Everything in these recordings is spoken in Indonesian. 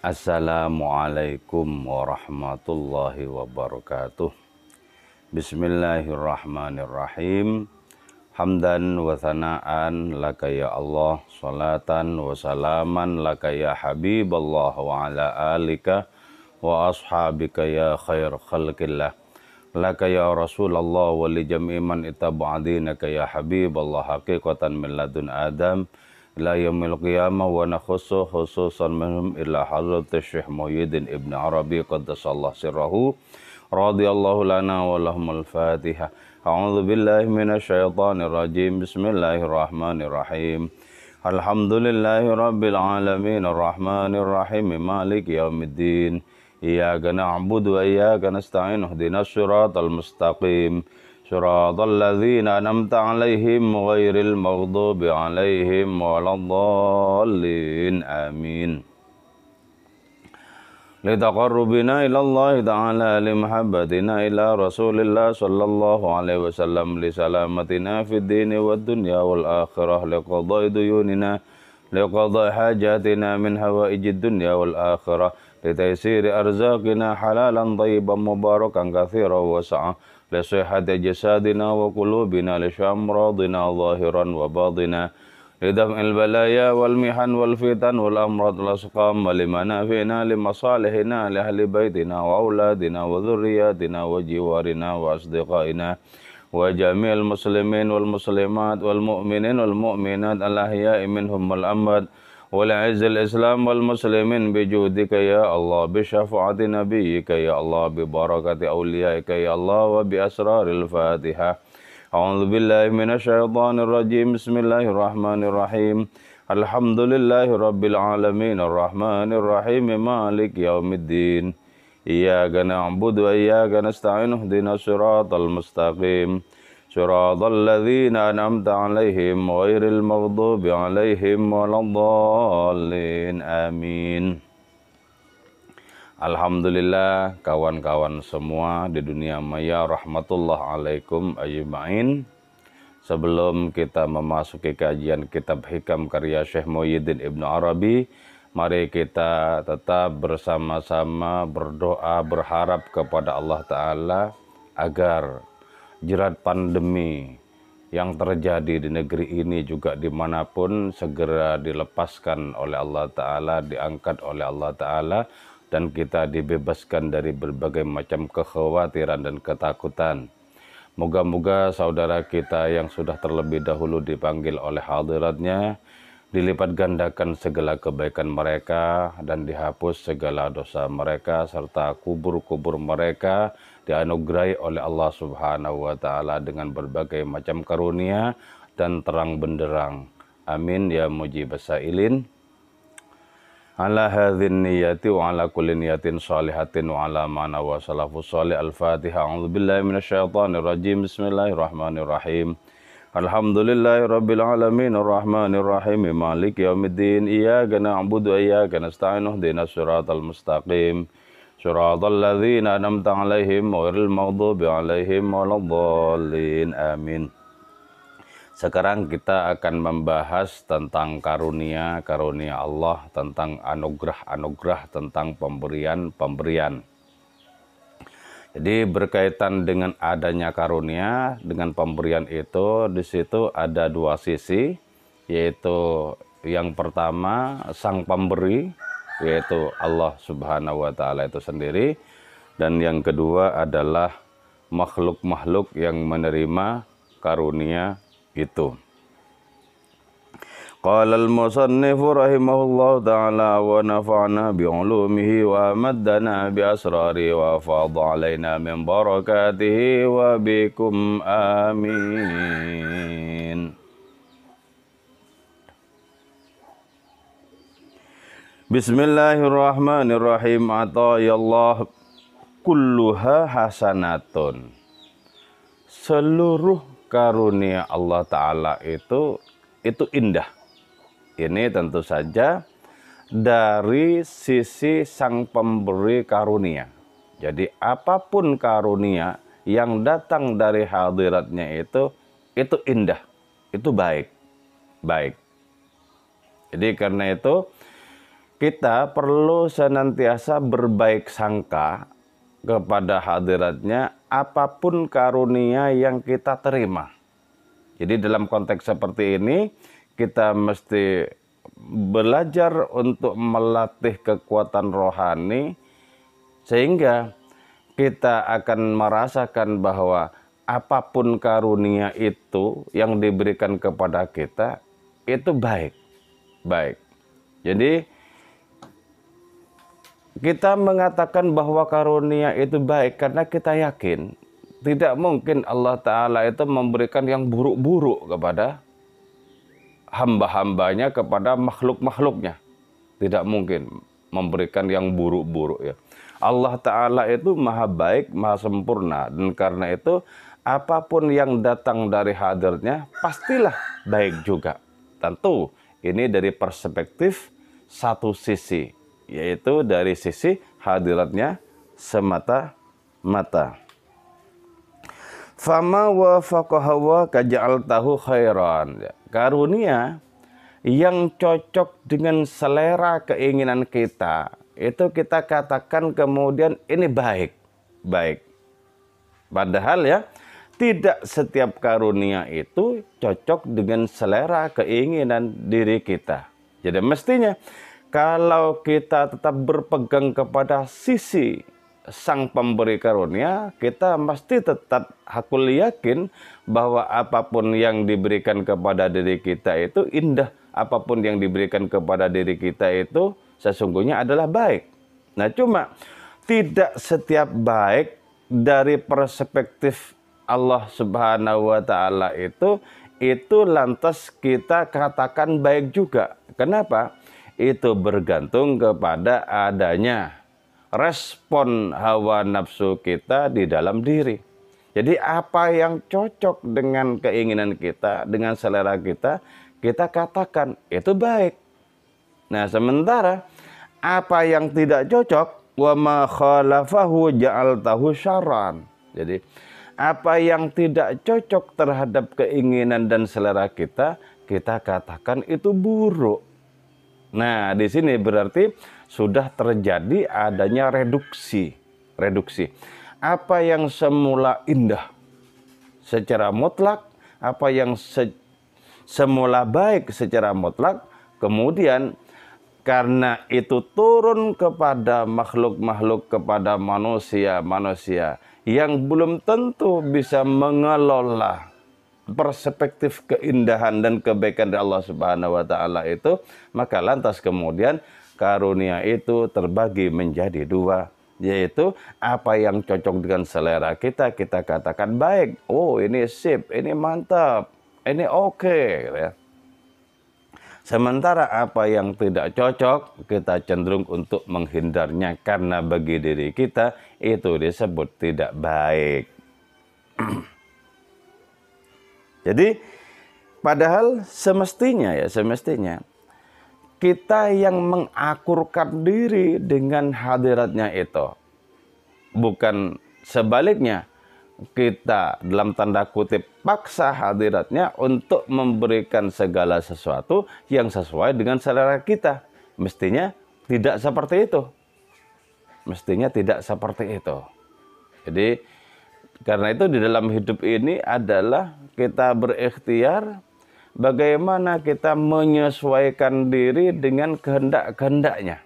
Assalamualaikum warahmatullahi wabarakatuh. Bismillahirrahmanirrahim. Hamdan wa thana'an laka ya Allah, salatan wa salaman laka ya Habiballah wa ala alika wa ashabika ya khair khalqillah. Laka ya Rasulullah wa li jami'i man ittaba'adinaka ya Habiballah haqiqatan min ladun Adam ila yaumil qiyamah wa nakhussu khususan minhum ila hadrat Syekh Muhyiddin Ibn Arabi qaddasallahu sirrahu radhiyallahu lana wa lahumul Fatihah. A'udzu billahi minasyaitonir rajim. Bismillahirrahmanirrahim. Alhamdulillahi rabbil alamin arrahmanir rahim maliki yaumiddin. Iyyaka na'budu wa iyyaka nasta'in ihdinas siratal mustaqim. Siratal ladzina an'amta 'alaihim ghairil maghdubi 'alaihim waladdallin. Amin. Litaqarrubina ila Allah ta'ala limahabbatina ila Rasulillah sallallahu alaihi wasallam li salamatina fid dini wad dunya wal akhirah liqada'i duyunina liqada'i hajatina min hawaijid dunya wal akhirah litaysiri arzaqina halalan thayyiban mubarakan katsiran wasa'ah لصحة جسادنا وقلوبنا لشامراضنا ظاهرا وباطنا لدفع البلايا والمحن والفتن والأمراض والأسقام ولمنافعنا لمصالحنا لأهل بيتنا وأولادنا وذرياتنا وجوارنا وأصدقائنا وجميع المسلمين والمسلمات والمؤمنين والمؤمنات الأحياء منهم والأموات ولعز الإسلام والمسلمين بجودك يا الله بشفاعة نبيك يا الله ببركة أوليائك يا الله وبأسرار الفاتحة. أعوذ بالله من الشيطان الرجيم. بسم الله الرحمن الرحيم. الحمد لله رب العالمين الرحمن الرحيم مالك يوم الدين. إياك نعبد وإياك نستعين اهدنا الصراط المستقيم Suratal ladzina an'amta 'alaihim ghairil maghdubi 'alaihim waladdallin. Amin. Alhamdulillah, kawan-kawan semua di dunia maya, rahmatullah alaikum ajma'in. Sebelum kita memasuki kajian kitab hikam karya Syekh Muhyiddin Ibn Arabi, mari kita tetap bersama-sama berdoa berharap kepada Allah Ta'ala agar jerat pandemi yang terjadi di negeri ini juga dimanapun segera dilepaskan oleh Allah Ta'ala, diangkat oleh Allah Ta'ala, dan kita dibebaskan dari berbagai macam kekhawatiran dan ketakutan. Moga-moga saudara kita yang sudah terlebih dahulu dipanggil oleh hadiratnya, dilipat gandakan segala kebaikan mereka dan dihapus segala dosa mereka, serta kubur-kubur mereka dianugerahi oleh Allah Subhanahu wa Ta'ala dengan berbagai macam karunia dan terang benderang. Amin ya mujibas sailin. Ala hadzin niyati wa ala kulli niyatin shalihatin wa ala mana wa salafus salih. Al-Fatihah. A'udzu billahi minasyaitonir rajim. Bismillahirrahmanirrahim. Alhamdulillahi rabbil alamin arrahmanir rahim maliki yaumiddin. Iyyaka na'budu wa iyyaka nasta'in ihdinas siratal mustaqim. Suratal ladzina an'amta 'alaihim ghairil maghdubi 'alaihim waladdallin. Amin. Sekarang kita akan membahas tentang karunia-karunia Allah, tentang anugerah-anugerah, tentang pemberian-pemberian. Jadi berkaitan dengan adanya karunia, dengan pemberian itu, di situ ada dua sisi, yaitu yang pertama sang pemberi, yaitu Allah Subhanahu wa Ta'ala itu sendiri, dan yang kedua adalah makhluk-makhluk yang menerima karunia itu. Qala al-musannifu rahimahullahu ta'ala wa nafa'na bi'ulumihi wa amaddana bi asrari wa fadha alaina min barakatihi wa bikum amin. Bismillahirrahmanirrahim. Atayallah kulluha hasanatun. Seluruh karunia Allah Ta'ala itu indah. Ini tentu saja dari sisi sang pemberi karunia. Jadi apapun karunia yang datang dari hadiratnya itu indah, itu baik. Jadi karena itu kita perlu senantiasa berbaik sangka kepada hadiratnya apapun karunia yang kita terima. Jadi dalam konteks seperti ini kita mesti belajar untuk melatih kekuatan rohani sehingga kita akan merasakan bahwa apapun karunia itu yang diberikan kepada kita itu baik. Jadi kita mengatakan bahwa karunia itu baik karena kita yakin tidak mungkin Allah Ta'ala itu memberikan yang buruk-buruk kepada hamba-hambanya, kepada makhluk-makhluknya. Tidak mungkin memberikan yang buruk-buruk ya. Allah Ta'ala itu maha baik, maha sempurna. Dan karena itu apapun yang datang dari hadirnya pastilah baik juga. Tentu ini dari perspektif satu sisi, yaitu dari sisi hadiratnya semata-mata. Fama wafaqaha wa kaja'altahu khairan. Karunia yang cocok dengan selera keinginan kita, itu kita katakan kemudian ini baik. Padahal ya, tidak setiap karunia itu cocok dengan selera keinginan diri kita. Jadi mestinya kalau kita tetap berpegang kepada sisi sang pemberi karunia, kita mesti tetap hakul yakin bahwa apapun yang diberikan kepada diri kita itu indah. Apapun yang diberikan kepada diri kita itu sesungguhnya adalah baik. Nah cuma tidak setiap baik dari perspektif Allah Subhanahu wa Ta'ala itu lantas kita katakan baik juga. Kenapa? Itu bergantung kepada adanya respon hawa nafsu kita di dalam diri. Jadi apa yang cocok dengan keinginan kita, dengan selera kita, kita katakan itu baik. Nah sementara apa yang tidak cocok, wa ma khalafahu ja'altahu syarran. Jadi apa yang tidak cocok terhadap keinginan dan selera kita, kita katakan itu buruk. Nah, di sini berarti sudah terjadi adanya reduksi. Apa yang semula indah secara mutlak, apa yang semula baik secara mutlak, kemudian karena itu turun kepada makhluk-makhluk, kepada manusia yang belum tentu bisa mengelola perspektif keindahan dan kebaikan dari Allah Subhanahu wa Ta'ala itu, maka lantas kemudian karunia itu terbagi menjadi dua, yaitu apa yang cocok dengan selera kita, kita katakan baik, oh ini sip, ini mantap, ini oke, gitu ya. Sementara apa yang tidak cocok, kita cenderung untuk menghindarnya karena bagi diri kita itu disebut tidak baik. Jadi padahal semestinya kita yang mengakurkan diri dengan hadiratnya itu. Bukan sebaliknya, kita dalam tanda kutip paksa hadiratnya untuk memberikan segala sesuatu yang sesuai dengan selera kita. Mestinya tidak seperti itu. Jadi karena itu di dalam hidup ini adalah kita berikhtiar bagaimana kita menyesuaikan diri dengan kehendak-kehendaknya.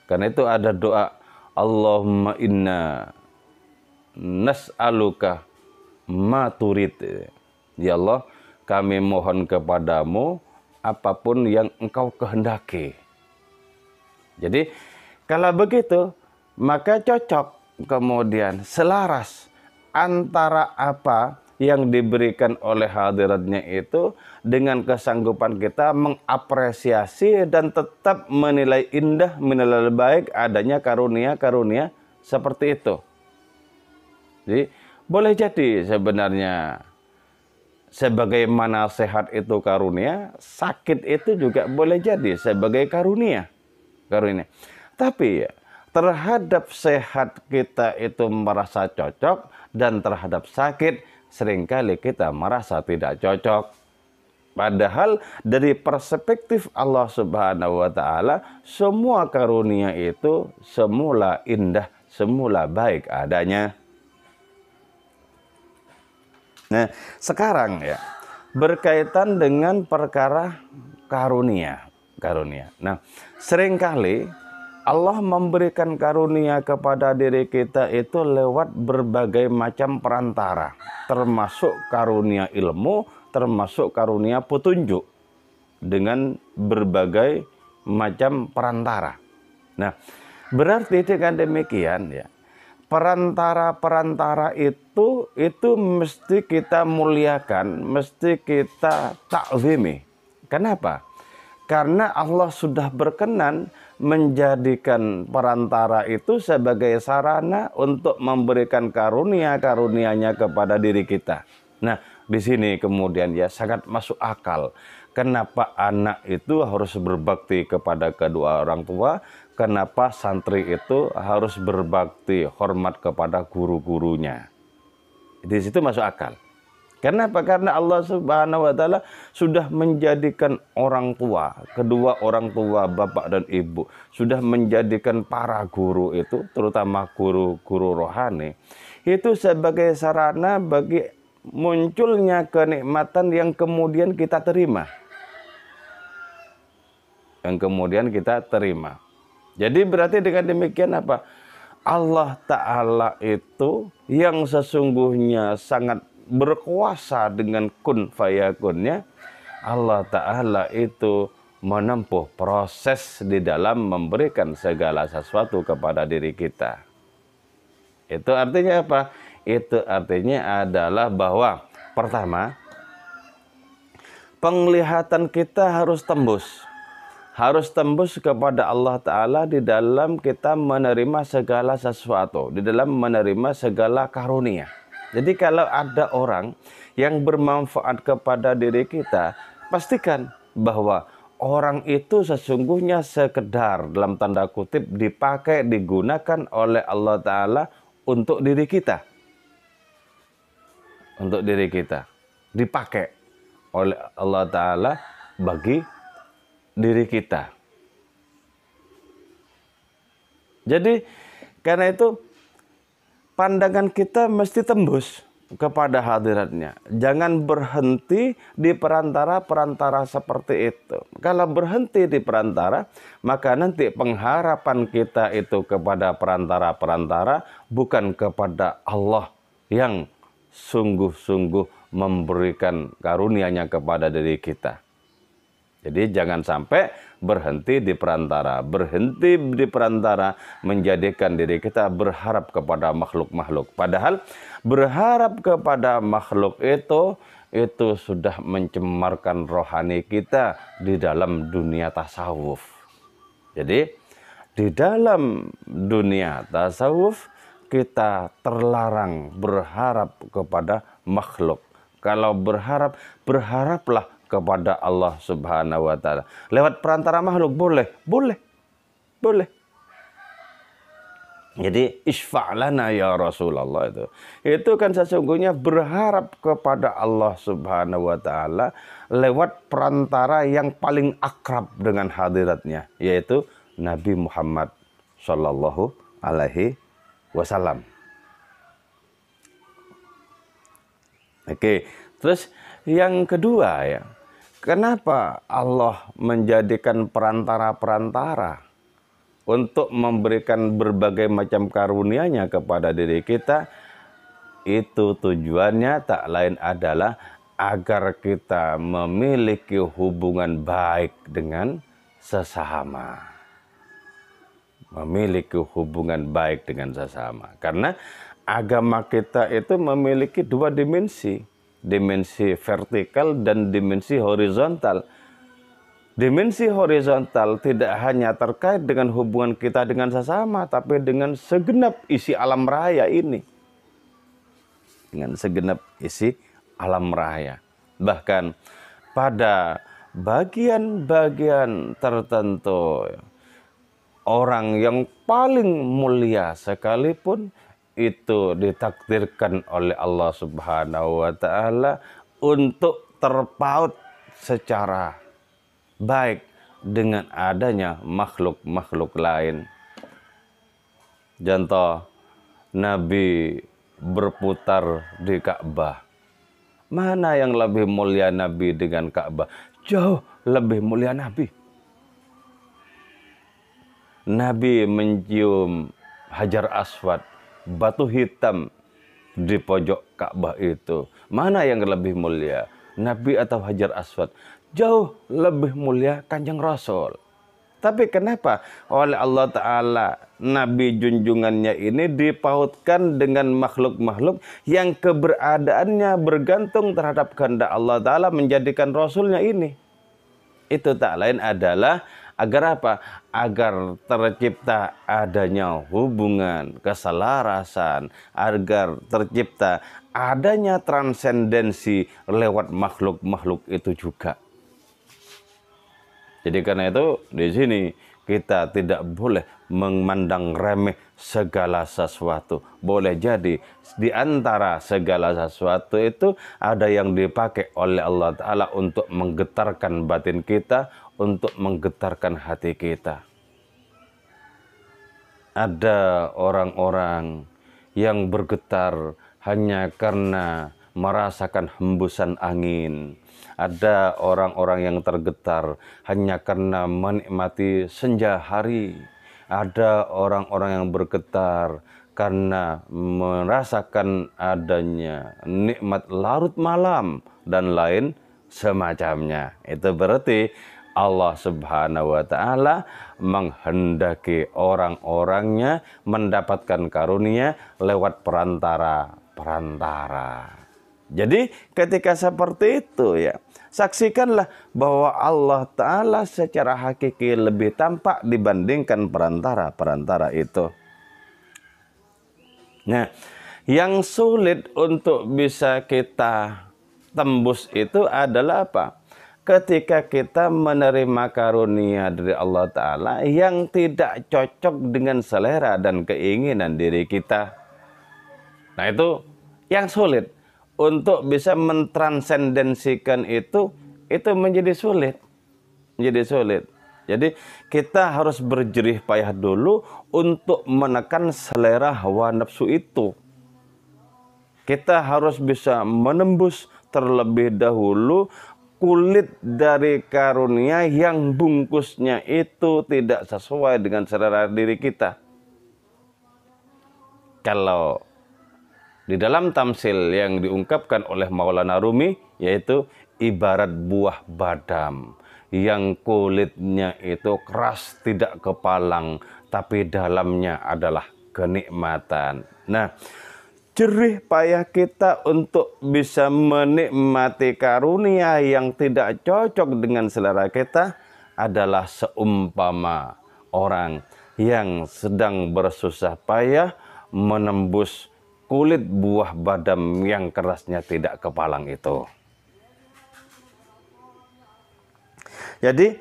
Karena itu ada doa, Allahumma inna nas'aluka ma turid. Ya Allah, kami mohon kepadamu apapun yang engkau kehendaki. Jadi kalau begitu maka cocok, kemudian selaras antara apa yang diberikan oleh hadiratnya itu dengan kesanggupan kita mengapresiasi dan tetap menilai indah, menilai baik adanya karunia-karunia seperti itu. Jadi boleh jadi sebenarnya sebagaimana sehat itu karunia, sakit itu juga boleh jadi sebagai karunia. Tapi terhadap sehat kita itu merasa cocok dan terhadap sakit seringkali kita merasa tidak cocok. Padahal dari perspektif Allah Subhanahu wa taala, semua karunia itu semula indah, semula baik adanya. Nah, sekarang ya, berkaitan dengan perkara karunia. Nah, seringkali Allah memberikan karunia kepada diri kita itu lewat berbagai macam perantara, termasuk karunia ilmu, termasuk karunia petunjuk dengan berbagai macam perantara. Nah, berarti dengan demikian ya, perantara-perantara itu mesti kita muliakan, mesti kita takzimi. Kenapa? Karena Allah sudah berkenan menjadikan perantara itu sebagai sarana untuk memberikan karunia-karunianya kepada diri kita. Nah, di sini kemudian ya sangat masuk akal. Kenapa anak itu harus berbakti kepada kedua orang tua? Kenapa santri itu harus berbakti hormat kepada guru-gurunya? Di situ masuk akal. Kenapa? Karena Allah Subhanahu wa taala sudah menjadikan orang tua, kedua orang tua, bapak dan ibu, sudah menjadikan para guru itu, terutama guru-guru rohani, itu sebagai sarana bagi munculnya kenikmatan yang kemudian kita terima. Jadi berarti dengan demikian apa? Allah Ta'ala itu yang sesungguhnya sangat berkuasa dengan kun fayakunnya. Allah Ta'ala itu menempuh proses di dalam memberikan segala sesuatu kepada diri kita. Itu artinya apa? Itu artinya adalah bahwa pertama, penglihatan kita harus tembus kepada Allah Ta'ala di dalam kita menerima segala sesuatu, di dalam menerima segala karunia. Jadi kalau ada orang yang bermanfaat kepada diri kita, pastikan bahwa orang itu sesungguhnya sekedar dalam tanda kutip dipakai, digunakan oleh Allah Ta'ala untuk diri kita. Untuk diri kita. Dipakai oleh Allah Ta'ala bagi diri kita. Jadi karena itu pandangan kita mesti tembus kepada hadiratnya. Jangan berhenti di perantara-perantara seperti itu. Kalau berhenti di perantara, maka nanti pengharapan kita itu kepada perantara-perantara, bukan kepada Allah yang sungguh-sungguh memberikan karunia-Nya kepada diri kita. Jadi jangan sampai berhenti di perantara. Berhenti di perantara menjadikan diri kita berharap kepada makhluk-makhluk. Padahal berharap kepada makhluk itu sudah mencemarkan rohani kita di dalam dunia tasawuf. Jadi di dalam dunia tasawuf kita terlarang berharap kepada makhluk. Kalau berharap, berharaplah kepada Allah Subhanahu wa taala. Lewat perantara makhluk boleh. Jadi isfa'lana ya Rasulullah itu. Itu kan sesungguhnya berharap kepada Allah Subhanahu wa taala lewat perantara yang paling akrab dengan hadiratnya, yaitu Nabi Muhammad sallallahu alaihi wasallam. Oke, terus yang kedua ya, kenapa Allah menjadikan perantara-perantara untuk memberikan berbagai macam karunia-Nya kepada diri kita? Itu tujuannya tak lain adalah agar kita memiliki hubungan baik dengan sesama. Memiliki hubungan baik dengan sesama. Karena agama kita itu memiliki dua dimensi. Dimensi vertikal dan dimensi horizontal. Dimensi horizontal tidak hanya terkait dengan hubungan kita dengan sesama, tapi dengan segenap isi alam raya ini. Dengan segenap isi alam raya. Bahkan pada bagian-bagian tertentu, orang yang paling mulia sekalipun itu ditakdirkan oleh Allah Subhanahu wa taala untuk terpaut secara baik dengan adanya makhluk-makhluk lain. Contoh, Nabi berputar di Ka'bah. Mana yang lebih mulia Nabi dengan Ka'bah? Jauh lebih mulia Nabi. Nabi mencium Hajar Aswad, batu hitam di pojok Ka'bah itu. Mana yang lebih mulia? Nabi atau Hajar Aswad? Jauh lebih mulia Kanjeng Rasul. Tapi kenapa oleh Allah Ta'ala Nabi junjungannya ini dipautkan dengan makhluk-makhluk yang keberadaannya bergantung terhadap kehendak Allah Ta'ala menjadikan Rasulnya ini? Itu tak lain adalah agar apa? Agar tercipta adanya hubungan, keselarasan, agar tercipta adanya transendensi lewat makhluk-makhluk itu juga. Jadi karena itu di sini kita tidak boleh memandang remeh segala sesuatu. Boleh jadi di antara segala sesuatu itu ada yang dipakai oleh Allah Ta'ala untuk menggetarkan batin kita, untuk menggetarkan hati kita. Ada orang-orang yang bergetar hanya karena merasakan hembusan angin. Ada orang-orang yang tergetar hanya karena menikmati senja hari. Ada orang-orang yang bergetar karena merasakan adanya nikmat larut malam dan lain semacamnya. Itu berarti Allah Subhanahu wa Ta'ala menghendaki orang-orangnya mendapatkan karunia lewat perantara. Jadi ketika seperti itu ya, saksikanlah bahwa Allah Ta'ala secara hakiki lebih tampak dibandingkan perantara-perantara itu. Nah, yang sulit untuk bisa kita tembus itu adalah apa? Ketika kita menerima karunia dari Allah Ta'ala yang tidak cocok dengan selera dan keinginan diri kita. Nah itu yang sulit. Untuk bisa mentransendensikan itu menjadi sulit. Jadi kita harus berjerih payah dulu untuk menekan selera hawa nafsu itu. Kita harus bisa menembus terlebih dahulu kulit dari karunia yang bungkusnya itu tidak sesuai dengan selera diri kita. Kalau di dalam tamsil yang diungkapkan oleh Maulana Rumi, yaitu ibarat buah badam yang kulitnya itu keras tidak kepalang, tapi dalamnya adalah kenikmatan. Nah, jerih payah kita untuk bisa menikmati karunia yang tidak cocok dengan selera kita adalah seumpama orang yang sedang bersusah payah menembus kulit buah badam yang kerasnya tidak kepalang itu. Jadi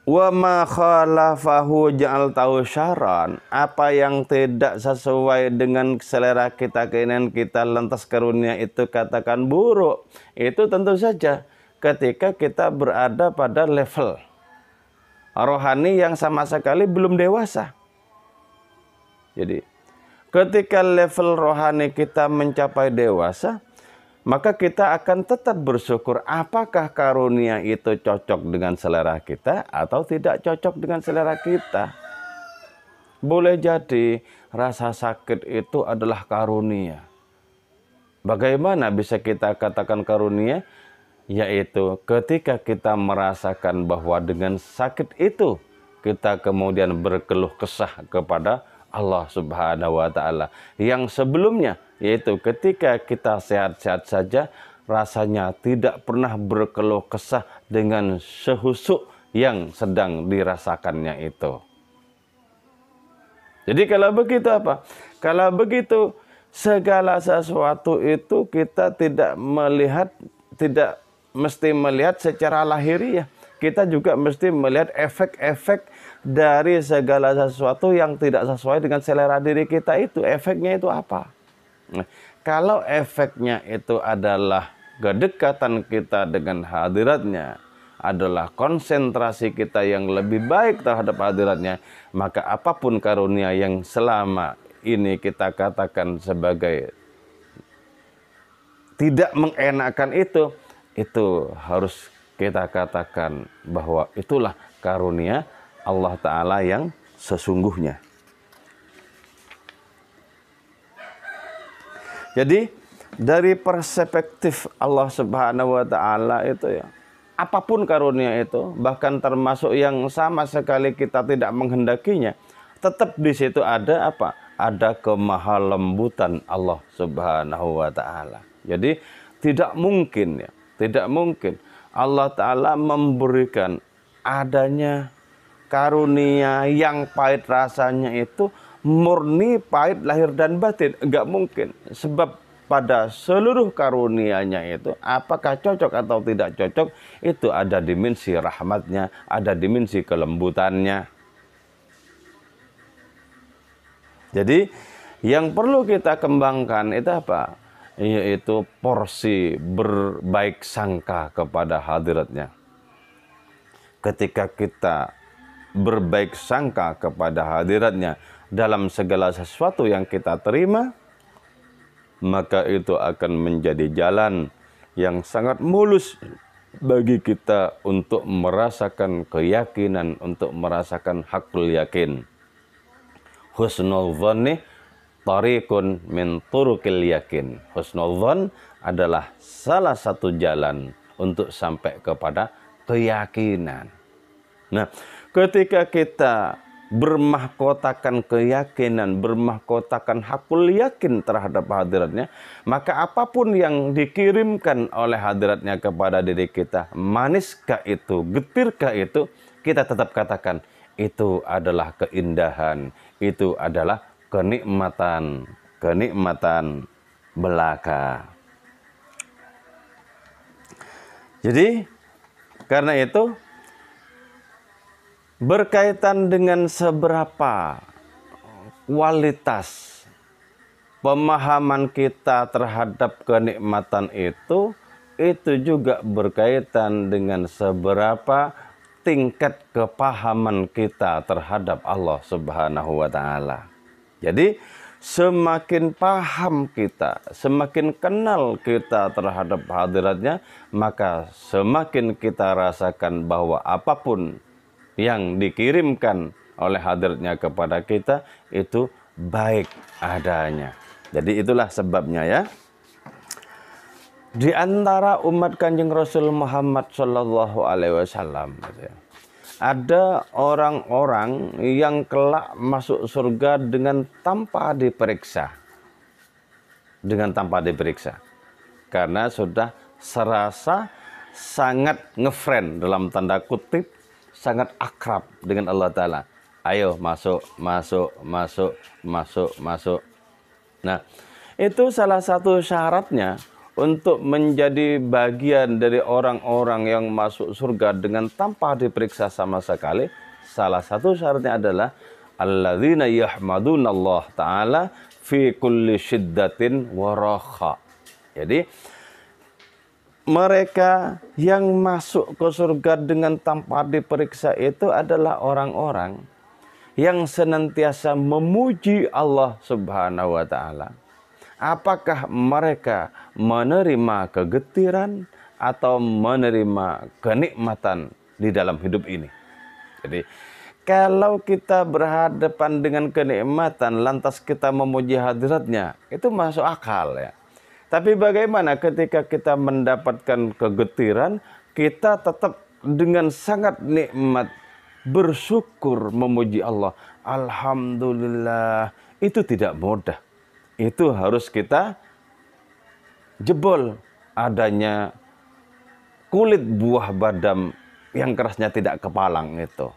wa ma khalafahu ja'altahu syarran, apa yang tidak sesuai dengan selera kita, keinginan kita, lantas karunia itu katakan buruk. Itu tentu saja ketika kita berada pada level rohani yang sama sekali belum dewasa. Jadi ketika level rohani kita mencapai dewasa, maka kita akan tetap bersyukur apakah karunia itu cocok dengan selera kita atau tidak cocok dengan selera kita. Boleh jadi rasa sakit itu adalah karunia. Bagaimana bisa kita katakan karunia? Yaitu ketika kita merasakan bahwa dengan sakit itu kita kemudian berkeluh kesah kepada Allah Subhanahu wa Ta'ala. Yang sebelumnya, yaitu ketika kita sehat-sehat saja, rasanya tidak pernah berkeluh kesah dengan sehusuk yang sedang dirasakannya itu. Jadi kalau begitu apa? Kalau begitu segala sesuatu itu kita tidak mesti melihat secara lahiriah. Kita juga mesti melihat efek-efek dari segala sesuatu yang tidak sesuai dengan selera diri kita itu. Efeknya itu apa? Nah, kalau efeknya itu adalah kedekatan kita dengan hadiratnya adalah konsentrasi kita yang lebih baik terhadap hadiratnya, maka apapun karunia yang selama ini kita katakan sebagai tidak mengenakan itu harus kita katakan bahwa itulah karunia Allah Ta'ala yang sesungguhnya. Jadi dari perspektif Allah Subhanahu wa Ta'ala itu ya, apapun karunia itu, bahkan termasuk yang sama sekali kita tidak menghendakinya, tetap di situ ada apa? Ada kemahalembutan Allah Subhanahu wa Ta'ala. Jadi tidak mungkin ya, tidak mungkin Allah Ta'ala memberikan adanya karunia yang pahit rasanya itu murni pahit lahir dan batin. Enggak mungkin. Sebab pada seluruh karunia-Nya itu, apakah cocok atau tidak cocok, itu ada dimensi rahmatnya, ada dimensi kelembutannya. Jadi yang perlu kita kembangkan itu apa? Yaitu porsi berbaik sangka kepada hadiratnya. Ketika kita berbaik sangka kepada hadiratnya dalam segala sesuatu yang kita terima, maka itu akan menjadi jalan yang sangat mulus bagi kita untuk merasakan keyakinan, untuk merasakan hakul yakin. Husnul dhanni tariqun min turuqil yakin. Husnul dhann adalah salah satu jalan untuk sampai kepada keyakinan. Nah, ketika kita bermahkotakan keyakinan, bermahkotakan hakul yakin terhadap hadiratnya, maka apapun yang dikirimkan oleh hadiratnya kepada diri kita, maniskah itu, getirkah itu, kita tetap katakan itu adalah keindahan, itu adalah kenikmatan, kenikmatan belaka. Jadi karena itu berkaitan dengan seberapa kualitas pemahaman kita terhadap kenikmatan itu juga berkaitan dengan seberapa tingkat kepahaman kita terhadap Allah Subhanahu wa Ta'ala. Jadi semakin paham kita, semakin kenal kita terhadap hadiratnya, maka semakin kita rasakan bahwa apapun yang dikirimkan oleh hadiratnya kepada kita itu baik adanya. Jadi itulah sebabnya ya. Di antara umat Kanjeng Rasul Muhammad Shallallahu Alaihi Wasallam, ada orang-orang yang kelak masuk surga dengan tanpa diperiksa, karena sudah serasa sangat ngefriend dalam tanda kutip, sangat akrab dengan Allah Ta'ala. Ayo masuk. Nah, itu salah satu syaratnya untuk menjadi bagian dari orang-orang yang masuk surga dengan tanpa diperiksa sama sekali. Salah satu syaratnya adalah alladzina yahmaduna Allah Ta'ala fi kulli syiddatin wa rakha. Jadi mereka yang masuk ke surga dengan tanpa diperiksa itu adalah orang-orang yang senantiasa memuji Allah Subhanahu wa Ta'ala. Apakah mereka menerima kegetiran atau menerima kenikmatan di dalam hidup ini? Jadi kalau kita berhadapan dengan kenikmatan lantas kita memuji hadiratnya, itu masuk akal ya. Tapi bagaimana ketika kita mendapatkan kegetiran, kita tetap dengan sangat nikmat bersyukur memuji Allah. Alhamdulillah, itu tidak mudah. Itu harus kita jebol adanya kulit buah badam yang kerasnya tidak kepalang itu.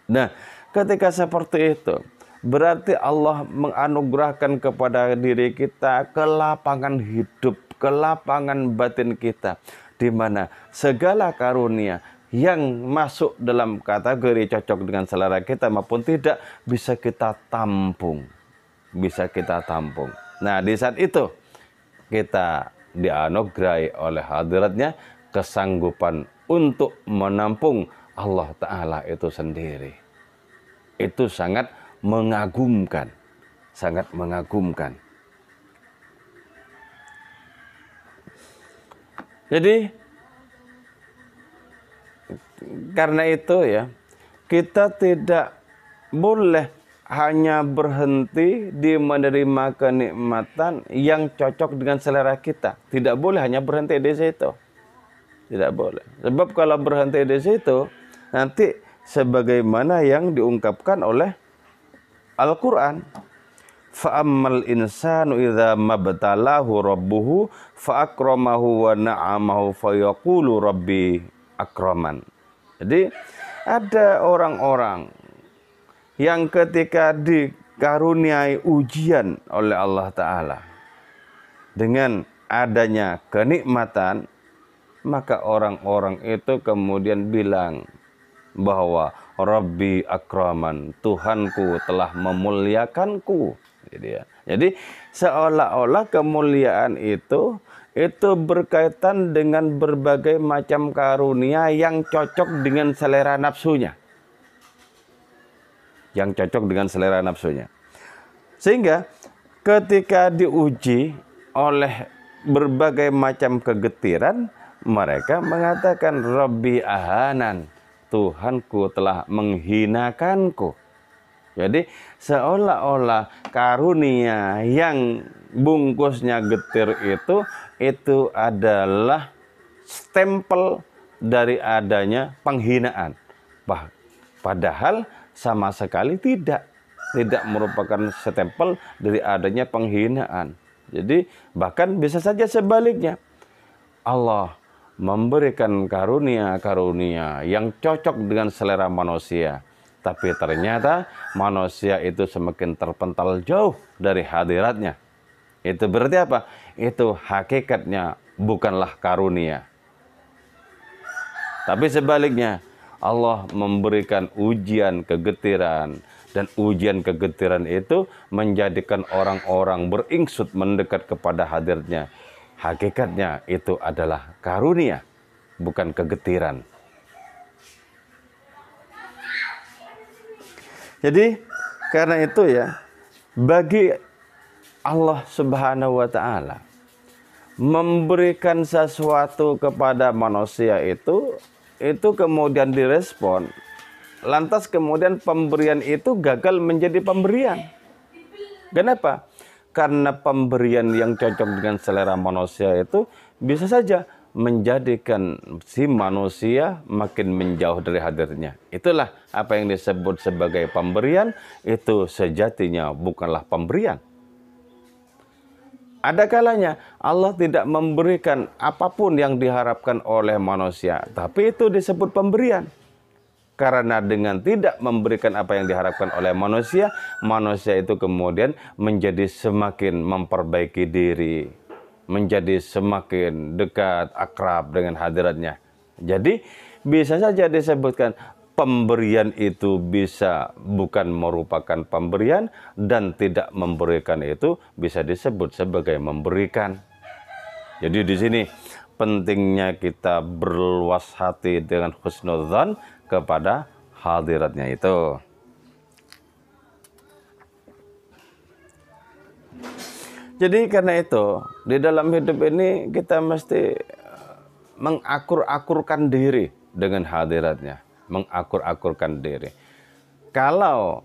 Nah, ketika seperti itu, berarti Allah menganugerahkan kepada diri kita kelapangan hidup, kelapangan batin kita, di mana segala karunia yang masuk dalam kategori cocok dengan selera kita maupun tidak bisa kita tampung. Nah, di saat itu kita dianugerahi oleh hadiratnya kesanggupan untuk menampung Allah Ta'ala itu sendiri. Itu sangat mengagumkan, sangat mengagumkan. Jadi karena itu ya, kita tidak boleh hanya berhenti di menerima kenikmatan yang cocok dengan selera kita. Tidak boleh hanya berhenti di situ. Tidak boleh. Sebab kalau berhenti di situ, nanti sebagaimana yang diungkapkan oleh Al-Quran. Fa'ammal insanu idza mabtalahu rabbuhu fa'akramahu wa na'amahu fayaqulu rabbi akraman. Jadi ada orang-orang yang ketika dikaruniai ujian oleh Allah Ta'ala dengan adanya kenikmatan, maka orang-orang itu kemudian bilang bahwa Rabbi akraman, Tuhanku telah memuliakanku. Jadi seolah-olah kemuliaan itu berkaitan dengan berbagai macam karunia yang cocok dengan selera nafsunya. Yang cocok dengan selera nafsunya. Sehingga ketika diuji oleh berbagai macam kegetiran, mereka mengatakan Rabbi ahanan, Tuhanku telah menghinakanku. Jadi seolah-olah karunia yang bungkusnya getir itu adalah stempel dari adanya penghinaan. Padahal sama sekali tidak merupakan stempel dari adanya penghinaan. Jadi bahkan bisa saja sebaliknya. Allah memberikan karunia-karunia yang cocok dengan selera manusia. Tapi ternyata manusia itu semakin terpental jauh dari hadiratnya. Itu berarti apa? Itu hakikatnya bukanlah karunia. Tapi sebaliknya, Allah memberikan ujian kegetiran. Dan ujian kegetiran itu menjadikan orang-orang beringsut mendekat kepada hadirnya. Hakikatnya itu adalah karunia, bukan kegetiran. Jadi karena itu ya, bagi Allah Subhanahu wa Ta'ala memberikan sesuatu kepada manusia itu kemudian direspon, lantas kemudian pemberian itu gagal menjadi pemberian. Kenapa? Karena pemberian yang cocok dengan selera manusia itu bisa saja menjadikan si manusia makin menjauh dari hadirnya. Itulah apa yang disebut sebagai pemberian, itu sejatinya bukanlah pemberian. Ada kalanya Allah tidak memberikan apapun yang diharapkan oleh manusia, tapi itu disebut pemberian. Karena dengan tidak memberikan apa yang diharapkan oleh manusia, manusia itu kemudian menjadi semakin memperbaiki diri, menjadi semakin dekat, akrab dengan hadiratnya. Jadi bisa saja disebutkan pemberian itu bisa bukan merupakan pemberian, dan tidak memberikan itu bisa disebut sebagai memberikan. Jadi di sini pentingnya kita berluas hati dengan husnudzan kepada hadiratnya itu. Jadi karena itu di dalam hidup ini kita mesti mengakur-akurkan diri dengan hadiratnya, mengakur-akurkan diri. Kalau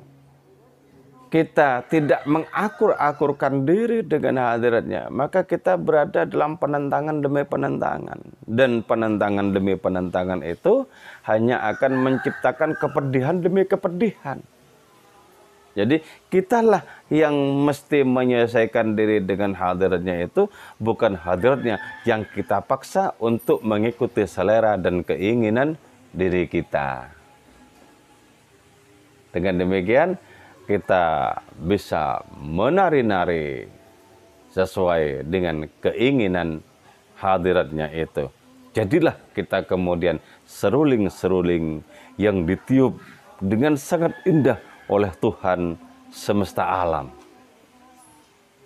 kita tidak mengakur-akurkan diri dengan hadiratnya, maka kita berada dalam penentangan demi penentangan. Dan penentangan demi penentangan itu hanya akan menciptakan kepedihan demi kepedihan. Jadi kitalah yang mesti menyelesaikan diri dengan hadiratnya itu, bukan hadiratnya yang kita paksa untuk mengikuti selera dan keinginan diri kita. Dengan demikian, kita bisa menari-nari sesuai dengan keinginan hadiratnya itu. Jadilah kita kemudian seruling-seruling yang ditiup dengan sangat indah oleh Tuhan semesta alam.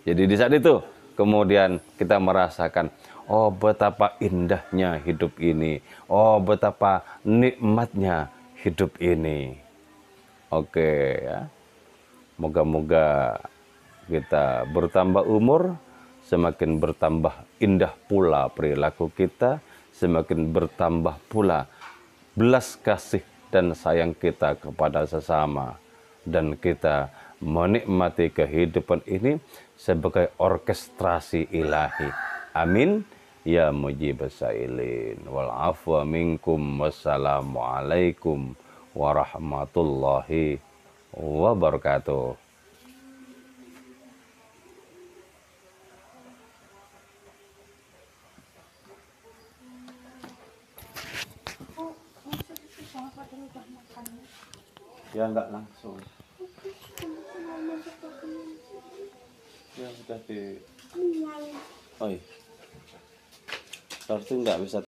Jadi di saat itu, kemudian kita merasakan, oh betapa indahnya hidup ini, oh betapa nikmatnya hidup ini. Oke ya, moga-moga kita bertambah umur, semakin bertambah indah pula perilaku kita, semakin bertambah pula belas kasih dan sayang kita kepada sesama, dan kita menikmati kehidupan ini sebagai orkestrasi ilahi. Amin ya mujibas sailin. Wal afwa minkum. Wassalamualaikum warahmatullahi wabarakatuh. Ya enggak langsung. Ya sudah di. Oh iya. Berarti enggak bisa